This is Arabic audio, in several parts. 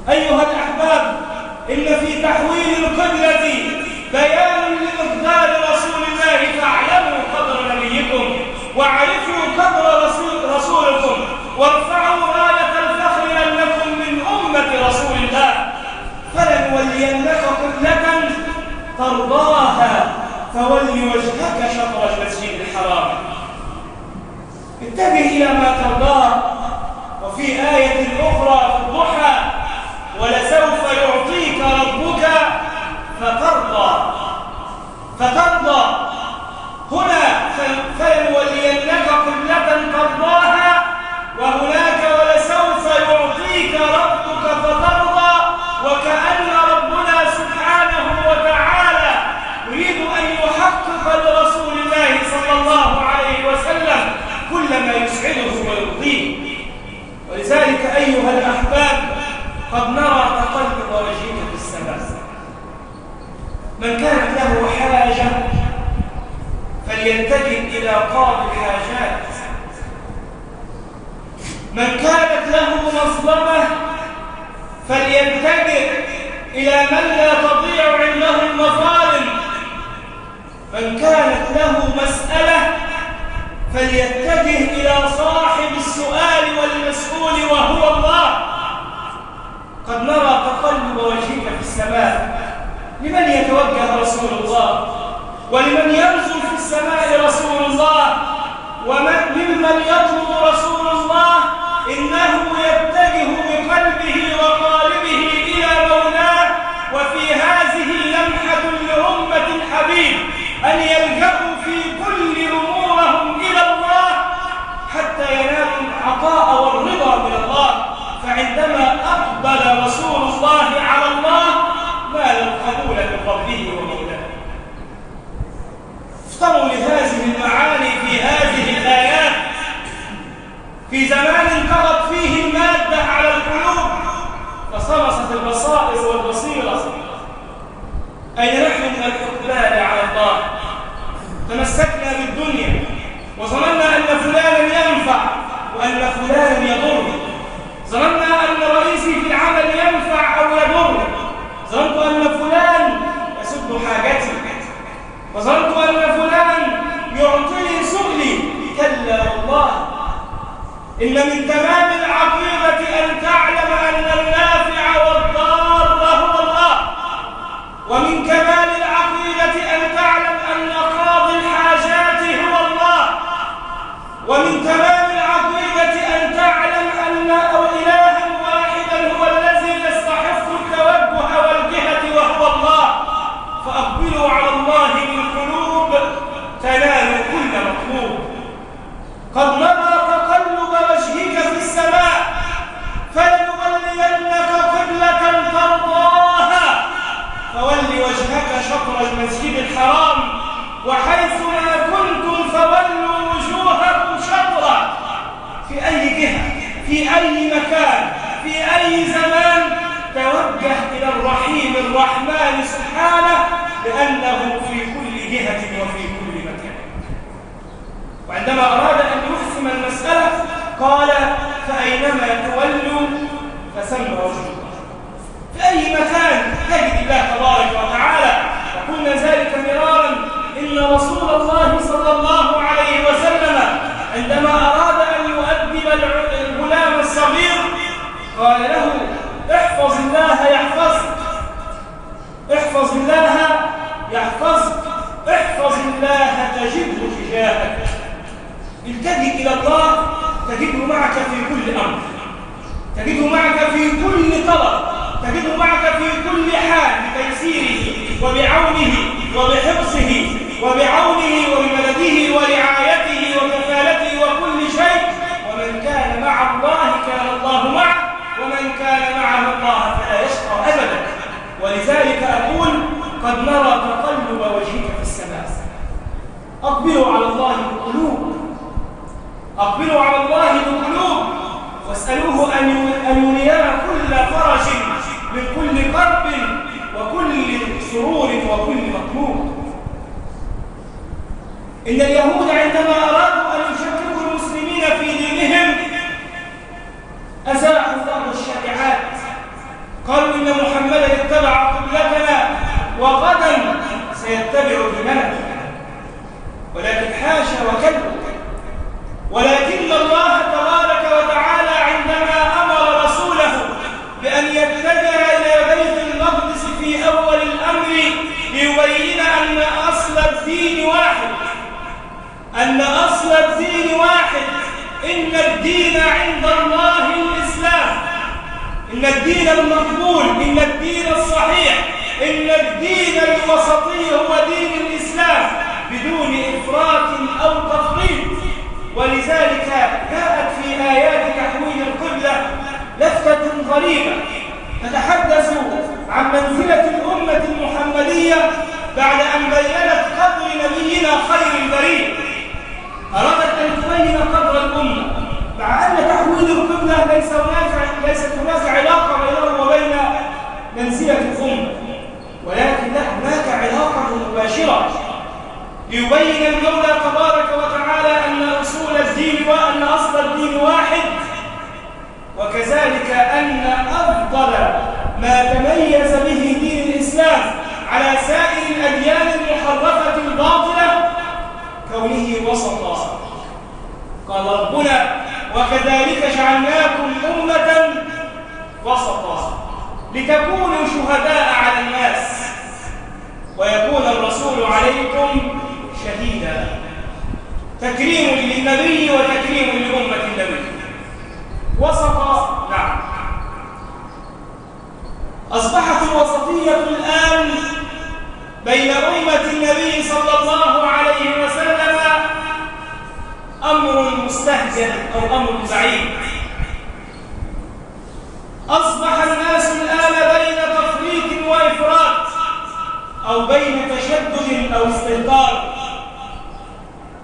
أيها الأحباب، إن في تحويل القبلة بيان لمقدار رسول الله، فاعلموا قدر نبيكم وعرفوا قدر رسولكم وارفعوا راية الفخر أنكم من أمة رسول الله. فلنولينك قبلة ترضاها فول وجهك شطر المسجد الحرام. اتجه إلى ما ترضاه. وفي آية أخرى في الضحى: ولسوف يعطيك ربك فترضى. هنا فلنولينك قبلة ترضاها، وهناك ولسوف يعطيك ربك فترضى. وكأن ربنا سبحانه وتعالى يريد أن يحقق لرسول الله صلى الله عليه وسلم كل ما يسعده ويرضيه. ولذلك أيها الأحباب، قد نرى تقلب وجهك في السماء. من كانت له حاجة فليتجه إلى قاضي الحاجات. من كانت له مظلمة فليتجه إلى من لا تضيع عنده المظالم. من كانت له مسألة فليتجه إلى صاحب السؤال والمسؤول وهو الله. قد نرى تقلب وجهك في السماء. لمن يتوجه رسول الله؟ ولمن ينزل في السماء رسول الله؟ وممن يطلب رسول الله؟ إنه يتجه بقلبه وقالبه إلى مولاه. وفي هذه لمحة لأمة الحبيب أن يلجأوا في كل أمورهم إلى الله حتى ينالوا العطاء والرضا من الله. فعندما أقبل رسول الله على الله نال القبول من ربه ومولاه. افتروا لهذه المعاني في هذه الآيات في زمان انقضت فيه المادة على القلوب فصمصت البصائر والبصيرة. أين نحن من الإقبال على الله؟ تمسكنا بالدنيا وظننا أن فلانا ينفع وأن فلانا يضر. ظننا أن رئيسي في العمل ينفع أو يضر. ظننت أن فلان يسد حاجتي، وظننت أن فلان يعطيني سؤلي. كلا والله، إن من تمام العقيدة أن تعلم أن النافع والضار هو الله. ومن كمال العقيدة أن تعلم أن قاضي الحاجات هو الله. ومن تمام العقيدة أن تعلم أن إلها واحدا هو الذي يستحق التوجه والجهة وهو الله. فأقبلوا على الله بالقلوب تنالوا كل مطلوب. قد نرى تقلب وجهك في السماء. فلنولينك قبلة ترضاها فول وجهك شطر المسجد الحرام. وحيثما كنتم فولوا وجوهكم شطرا. في أي جهة، في أي مكان، في أي زمان، توجه إلى الرحيم الرحمن سبحانه، لأنه في كل جهة وفي كل مكان. وعندما أراد أن يحسم المسألة قال: فأينما تولوا فثم وجه الله. في أي مكان تجد الله تبارك وتعالى. وقلنا ذلك مرارا إن رسول الله صلى الله عليه وسلم عندما أراد أن يؤدب الغلام الصغير قال له: احفظ الله يحفظك، احفظ الله يحفظك، احفظ الله تجده تجاهك. التجئ إلى الله تجده معك في كل أمر، تجده معك في كل طلب، تجده معك في كل حال بتيسيره وبعونه وبحفظه وبعونه وبمدده ورعايته وكفالته وكل شيء. ومن كان مع الله كان الله معه، ومن كان معه الله فلا يشقى أبدا. ولذلك أقول: قد نرى تقلب وجهك في السماء. أقبلوا على الله بقلوب، أقبلوا على الله بقلوب، واسألوه أن يرينا كل فرج من كل كرب وكل سرور وكل مطلوب. إن اليهود عندما أرادوا أن يشككوا المسلمين في دينهم أزاحوا الله الشريعات، وغدا سيتبع ديننا، ولكن حاشا وكلا. ولكن الله تبارك وتعالى عندما أمر رسوله بأن يتجه إلى بيت المقدس في أول الأمر ليبين أن أصل الدين واحد، أن أصل الدين واحد، إن الدين عند الله الإسلام، إن الدين المقبول، إن الدين الصحيح، إن الدين الوسطي هو دين الإسلام بدون إفراط أو تفريط. ولذلك جاءت في آيات تحويل القبلة لفتة غريبة تتحدث عن منزلة الأمة المحمدية بعد أن بيّنت قدر نبينا خير البرية. أرادت أن تبين قدر الأمة مع أن تحويل القبلة ليست هناك علاقة بينه وبين منزلة الأمة، ولكن هناك علاقة مباشرة ليبين المولى تبارك وتعالى أن أصول الدين وأن أصل الدين واحد، وكذلك أن أفضل ما تميز به دين الإسلام على سائر الأديان المحرفة الباطلة كونه وسطا. قال ربنا: وكذلك جعلناكم أمة وسطا لتكونوا شهداء على الناس ويكون الرسول عليكم شهيدا. تكريم للنبي وتكريم لأمة النبي. وسطا، نعم. أصبحت الوسطية الآن بين أمة النبي صلى الله عليه وسلم أمر مستهجن أو أمر بعيد. أصبح الناس الآن بين تفريط وإفراط، أو بين تشدد أو استهتار،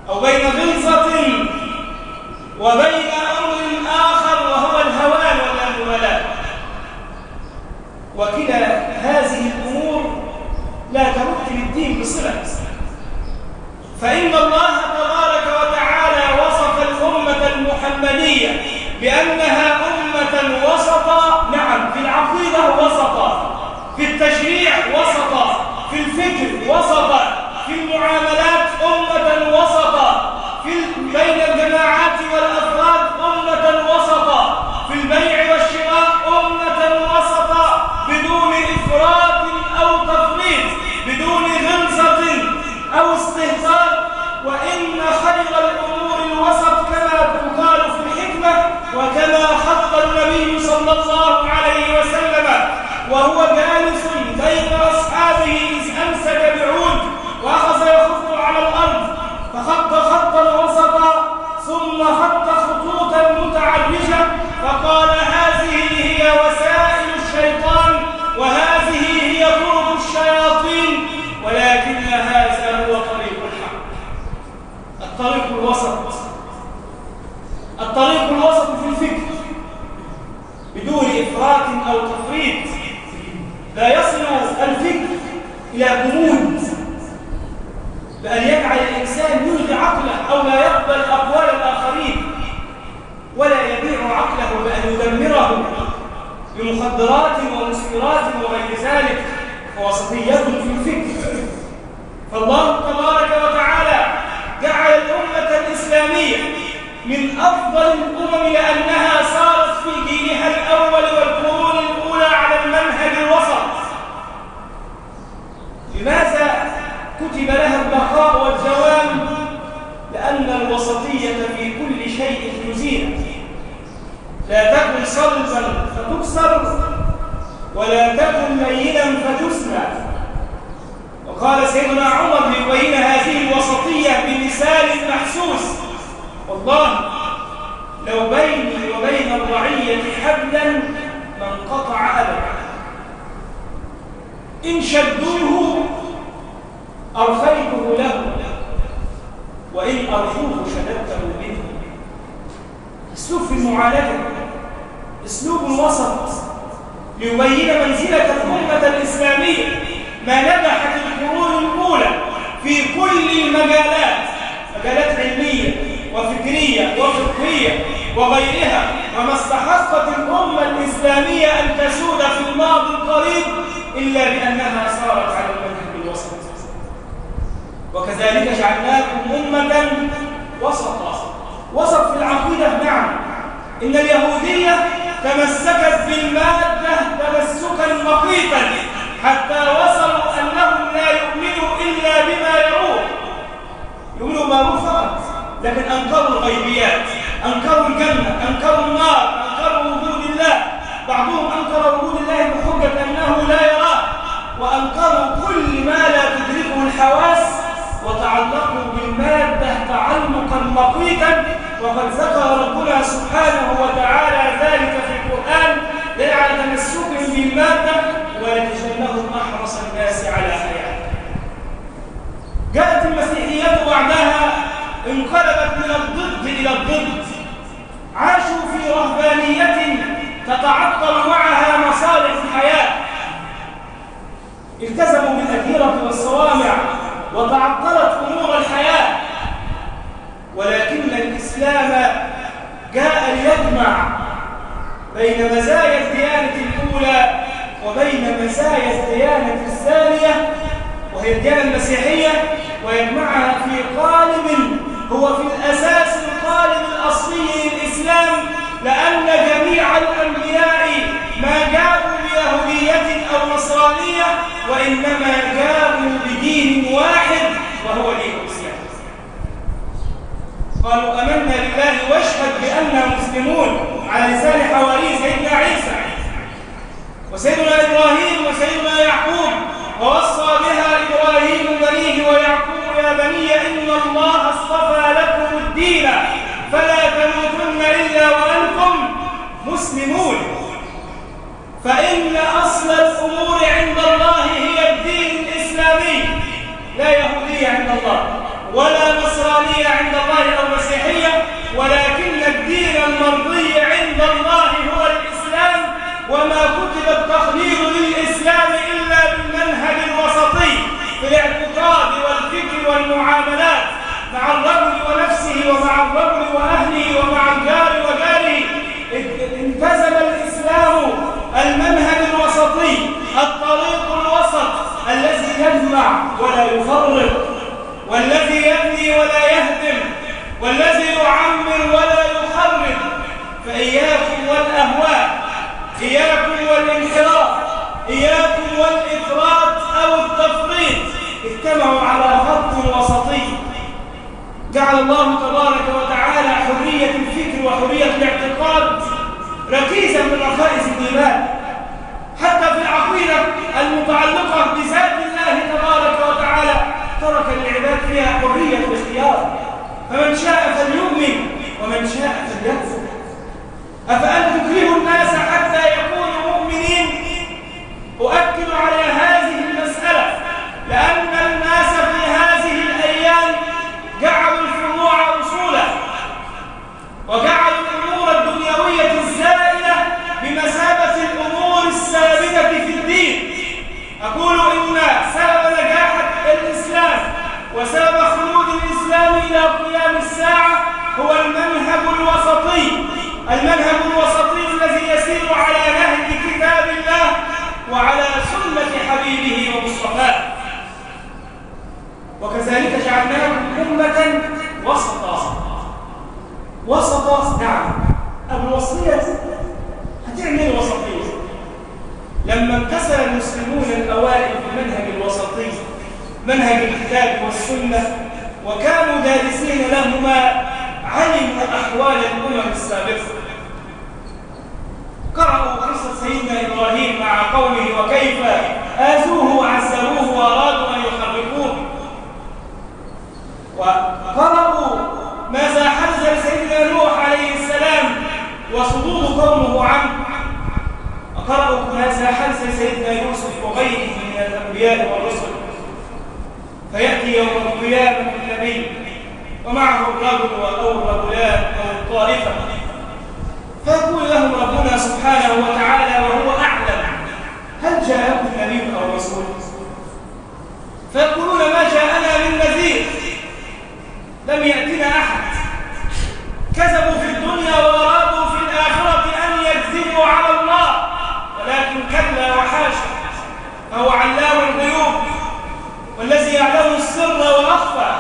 أو بين غلظة وبين أمر آخر وهو الهوان والانغمالات. وكلا هذه الأمور لا ترد للدين بصلة، فإن الله تبارك وتعالى وصف الأمة المحمدية بأنها أمة وسطا، نعم، في العقيدة وسطا، في التشريع وسطا، في الفكر وسطا، في المعاملات أمة وسطا، بين الجماعات والأفراد أمة وسطا، في البيع والشراء أمة وسطا، بدون إفراط أو تفريط، بدون غلظة أو استهتار. وإن خير الأمور الوسط كما تقال في الحكمة، وكما خط النبي صلى الله عليه وسلم وهو جالس بين أصحابه إذ أمسك بعود وأخذ يخط على الأرض، فخط خطا وسطا ثم خط خطوطا متعرجة، فقال: هذه هي وسائل الشيطان وهذه هي طرق الشياطين، ولكن هذا هو طريق الحق، الطريق الوسط، الطريق الوسط في الفكر بدون إفراط أو تفريط. لا يصل الفكر إلى جمود بأن يجعل الإنسان يلغي عقله أو لا يقبل أقوال الآخرين، ولا يبيع عقله بأن يدمره بمخدرات ومسكرات وغير ذلك، ووسطية في الفكر. فالله تبارك وتعالى جعل الأمة الإسلامية من أفضل الأمم لأنها صارت في دينها الأول والقرون الأولى على المنهج الوسط. لماذا كتب لها البقاء والدوام؟ لأن الوسطية في كل شيء تزيل، لا تكن صلبا فتكسر ولا تكن لينا فتسمع. وقال سيدنا عمر ليبين هذه الوسطية بمثال محسوس: والله لو بيني وبين الرعية حبلا ما انقطع أبدا، إن شدوه أرخيته له وإن أرخوه شددته منه. أسلوب في المعالجة، أسلوب الوسط ليبين منزلة الأمة الإسلامية، ما نجحت القرون الأولى في كل المجالات، مجالات علمية وفكرية وفقهية وغيرها، وما استحقت الأمة الإسلامية أن تسود في الماضي القريب إلا بأنها صارت على المنهج الوسط. وكذلك جعلناكم أمة وسطا. وسط في العقيدة، نعم، إن اليهودية تمسكت بالمادة تمسكا مقيتا حتى وصلوا أنهم لا يؤمنوا إلا بما يروه، يؤمنوا ما هو فقط، لكن أنكروا الغيبيات، أنكروا الجنة، أنكروا النار، أنكروا وجود الله. بعضهم أنكر وجود الله بحجة أنه لا يراه، وأنكروا كل ما لا تدركه الحواس، وتعلقوا بالمادة تعلقا مقيتا. وقد ذكر ربنا سبحانه وتعالى ذلك في القرآن لا على تمسكهم بالمادة ولتجنهم أحرص الناس على حياة. جاءت المسيحية بعدها انقلبت من الضد إلى الضد، عاشوا في رهبانية تتعطل معها مصالح الحياة، التزموا بالأديرة والصوامع وتعطلت أمور الحياة. ولكن الإسلام جاء ليجمع بين مزايا الديانة الأولى وبين مزايا الديانة الثانية وهي الديانة المسيحية، ويجمعها في قالب هو في الأساس القالب الأصلي للإسلام، لأن جميع الأنبياء ما جاءوا بيهودية أو نصرانية، وإنما جاءوا بدين واحد وهو دين الإسلام. قالوا آمنا بالله واشهد بأننا مسلمون على لسان حواري سيدنا عيسى وسيدنا إبراهيم وسيدنا يعقوب، ووصى بها إبراهيم بنيه ويعقوب يا بني إن الله اصطفى لكم الدين فلا تموتن إلا وأنتم مسلمون. فإن أصل الأمور عند الله هي الدين الإسلامي، لا يهودية عند الله ولا نصرانية عند الله أو مسيحية، ولكن الدين المرضي عند الله هو الإسلام. وما كتب التخليد للإسلام إلا بالمنهج الوسطي في الاعتقاد والفكر والمعاملات مع الرجل ونفسه ومع الرجل وأهله ومع الجار وجاره. التزم الإسلام المنهج الوسطي، الطريق الوسط الذي يجمع ولا يفرق، والذي يبني ولا يهدم، والذي يعمر ولا يخرب. فإياكم والأهواء، إياكم والانحراف، إياكم والإفراط أو التفريط، اجتمعوا على خط وسطي. جعل الله تبارك وتعالى حرية الفكر وحرية الاعتقاد ركيزا من ركائز الإيمان. حتى في العقيدة المتعلقة بذات الله تبارك وتعالى ترك للعباد فيها حرية الاختيار، فمن شاء فليؤمن ومن شاء فليكفر. أفأنت تكره الناس حتى يكونوا مؤمنين؟ أؤكد على هذه المسألة لأن الناس في هذه الأيام جعلوا الفروع أصولا، وجعلوا الأمور الدنيوية الزائلة بمثابة الأمور الثابتة في الدين. أقول إن سبب نجاح الإسلام وسبب خلود الإسلام إلى قيام الساعة هو المنهج الوسطي، المنهج الوسطي الذي يسير على نهج كتاب الله وعلى سنة حبيبه ومصطفاه. وكذلك جعلناكم أمة وسطا. وسطا، نعم. الوسطية هتعمل وسطية. لما امتثل المسلمون الأوائل في المنهج الوسطي، منهج الكتاب والسنة، وكانوا دارسين لهما، علموا أحوال الأمم السابقة. قرأوا قصة سيدنا إبراهيم مع قومه وكيف آذوه وعذبوه وأرادوا أن يحرقوه، وقرأوا ماذا حدث لسيدنا نوح عليه السلام وصدود قومه عنه، وقرأوا ماذا حدث لسيدنا يوسف وغيره من الأنبياء والرسل. فيأتي يوم القيامة النبي ومعه الرجل أو الرجلان أو الطائفة، فيقول لهم ربنا سبحانه وتعالى وهو أعلم: هل جاءكم نبي أو رسول؟ فيقولون: ما جاءنا من نذير، لم يأتنا أحد. كذبوا في الدنيا وأرادوا في الآخرة أن يكذبوا على الله، ولكن كلا وحاشا، والذي يعلم السر وأخفى،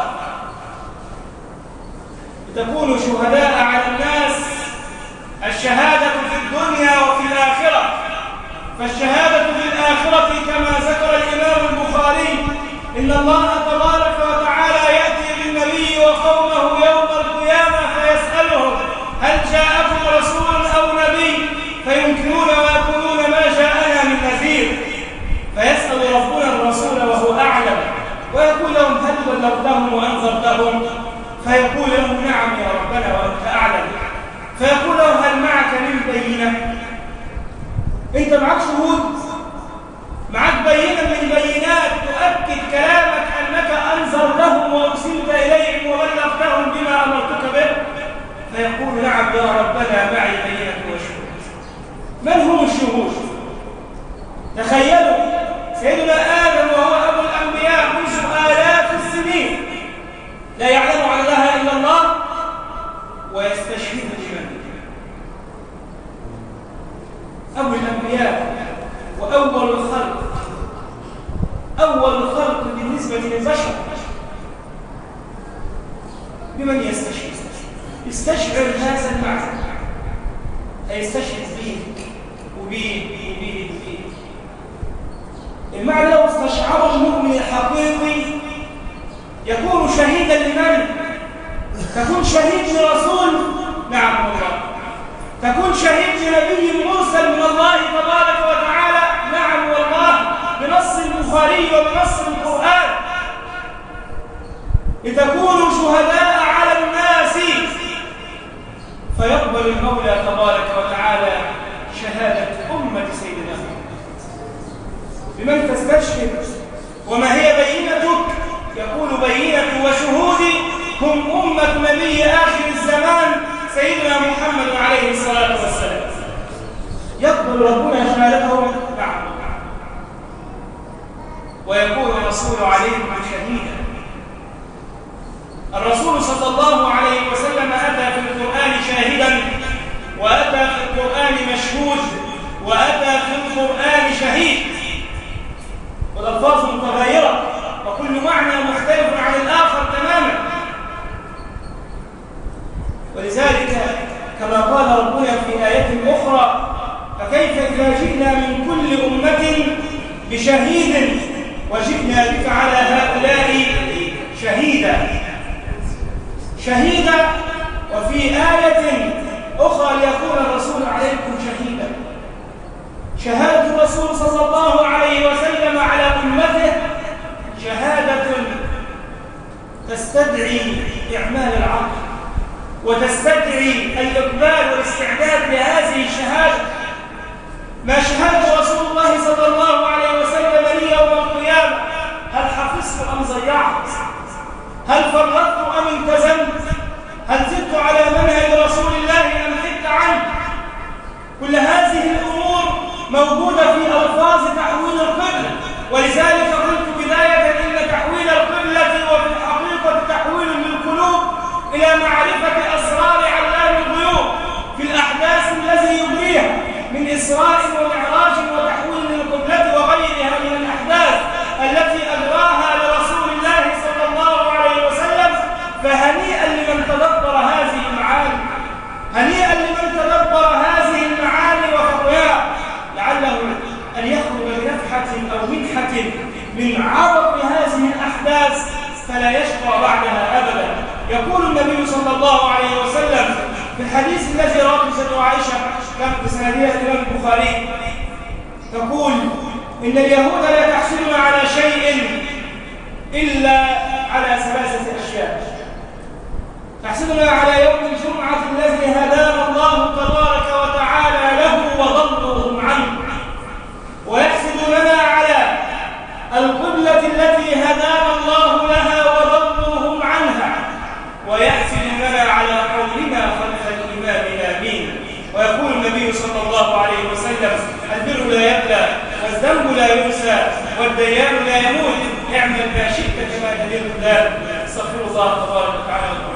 لتكونوا شهداء على الناس. الشهادة في الدنيا وفي الآخرة، فالشهادة في الآخرة كما ذكر الإمام البخاري إن الله تبارك وتعالى يأتي بالنبي وقومه يوم القيامة فيسألهم هل جاءكم رسول أو نبي، فينكرون ويقولون ما جاءنا من نذير، فيسأل ربنا الرسول وهو أعلم ويقول لهم هل بلغتهم وأنذرتهم، فيقول لهم نعم يا ربنا وأنت أعلم، فيقول له هل معك من بينة؟ أنت معك شهود، معك بينة من بينات تؤكد كلامك أنك أنذرتهم وأرسلت إليهم وبلغتهم بما أمرتك به؟ فيقول نعم يا ربنا معي بينة وشهود. من هم الشهود؟ تخيلوا سيدنا آدم وهو أبو الأنبياء منذ آلاف السنين لا يعلم عن الله إلا الله ويستشهد بمن؟ أبو الأنبياء وأول الخلق، أول الخلق بالنسبة للبشر، بمن يستشهد؟ يستشعر هذا المعنى، يستشهد به وبيه وبيه وبيه. المعنى لو استشعر المؤمن الحقيقي يكون شهيدا لمن؟ تكون شهيد لرسول، نعم والله، تكون شهيد لنبي مرسل من الله تبارك وتعالى، نعم والله، بنص البخاري وبنص القرآن، لتكونوا شهداء على الناس فيقبل المولى تبارك وتعالى شهادة أمة سيدنا محمد. بمن تستشهد؟ وما هي بينتك؟ يقول بينة وشهودي هم أمة نبي آخر الزمان سيدنا محمد عليه الصلاة والسلام. يقبل ربنا شهادتهم، نعم، ويكون الرسول عليهم شهيدا. الرسول صلى الله عليه وسلم أتى في القرآن شاهدا، وأتى في القرآن مشهود، وأتى في القرآن شهيد، والألفاظ متغيرة وكل معنى مختلف عن الآخر تماما. ولذلك كما قال ربنا في آية أخرى فكيف إذا جئنا من كل أمة بشهيد وجئنا بك على هؤلاء شهيدا. شهيدا، وفي آية أخرى ليكون الرسول عليكم شهيدا. شهادة الرسول صلى الله عليه وسلم على أمته شهادة تستدعي إعمال العقل وتستدعي الإقبال والاستعداد لهذه الشهادة. ما شهادة رسول الله صلى الله عليه وسلم لي يوم القيامة؟ هل حفظت أم ضيعت؟ هل فرطت أم التزمت؟ هل زدت على منهج رسول الله أم حدت عنه؟ كل هذه الأمور موجودة في ألفاظ تحويل القبلة، ولذلك قلت بداية إن تحويل القبلة وفي الحقيقة تحويل للقلوب إلى معرفة أسرار علام الغيوب في الأحداث الذي يجريها من إسراء ومعراج وتحويل للقبلة وغيرها من الأحداث التي أجراها لرسول الله صلى الله عليه وسلم. فهنيئا لمن تدبر هذه المعاني، هنيئا لمن تدبر هذه المعاني وخطوها، لعله أن يخرج بنفحة أو منحة من عرض هذه الأحداث فلا يشقى بعدها أبدا. يقول النبي صلى الله عليه وسلم في الحديث الذي رواه سيدة عائشة كان بسندية الإمام البخاري، تقول إن اليهود لا تحسدون على شيء إلا على ثلاثة أشياء: تحسدنا على يوم الجمعة الذي هدانا الله تبارك وتعالى له وضلهم عنه، ويحسدوننا على القبلة التي هدانا الله لها وضلهم عنها، ويحسدوننا على قولنا خلف الإمام آمين. ويقول النبي صلى الله عليه وسلم: البر لا يبلى والذنب لا ينسى والديان لا يموت، اعمل ما شئت كما تدين الله. استغفر الله تبارك وتعالى.